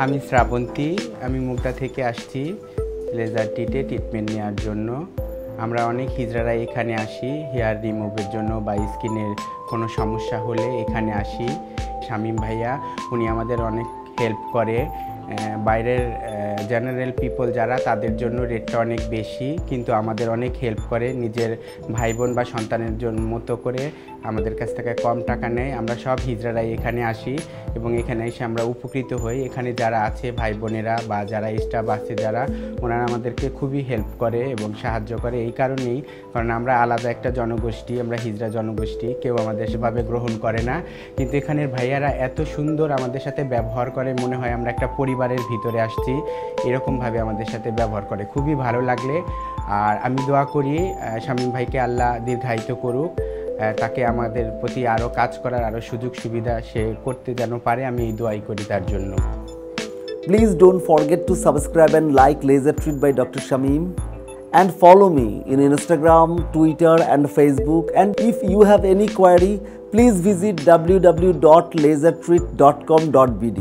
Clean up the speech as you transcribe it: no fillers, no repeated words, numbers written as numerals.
আমি শ্রাবন্তী, আমি মুগদা থেকে আসছি লেজার ট্রিটে ট্রিটমেন্ট নেওয়ার জন্য। আমরা অনেক হিজড়ারা এখানে আসি হেয়ার রিমুভের জন্য বা স্কিনের কোনো সমস্যা হলে এখানে আসি। শামীম ভাইয়া উনি আমাদের অনেক হেল্প করে। বাইরের জেনারেল পিপল যারা, তাদের জন্য রেটটা অনেক বেশি, কিন্তু আমাদের অনেক হেল্প করে। নিজের ভাই বোন বা সন্তানের জন্য মতো করে আমাদের কাছ থেকে কম টাকা নেয়। আমরা সব হিজড়ারাই এখানে আসি এবং এখানে এসে আমরা উপকৃত হই। এখানে যারা আছে ভাই বোনেরা বা যারা স্টাফ আছে যারা, ওনারা আমাদেরকে খুবই হেল্প করে এবং সাহায্য করে। এই কারণেই, কারণ আমরা আলাদা একটা জনগোষ্ঠী, আমরা হিজড়া জনগোষ্ঠী, কেউ আমাদের সেভাবে গ্রহণ করে না। কিন্তু এখানের ভাইয়ারা এত সুন্দর আমাদের সাথে ব্যবহার করে, মনে হয় আমরা একটা পরিবারের ভিতরে আসছি, এরকমভাবে আমাদের সাথে ব্যবহার করে। খুবই ভালো লাগলে। আর আমি দোয়া করি শামীম ভাইকে আল্লাহ দীর্ঘায়িত করুক, তাকে আমাদের প্রতি আরও কাজ করার আরও সুযোগ সুবিধা সে করতে যেন পারে, আমি এই দোয়াই করি তার জন্য। Please don't forget to subscribe and like Laser Treat by Dr. Shameem, and follow me in Instagram, Twitter and Facebook. And if you have any query, please visit www.lasertreat.com.bd.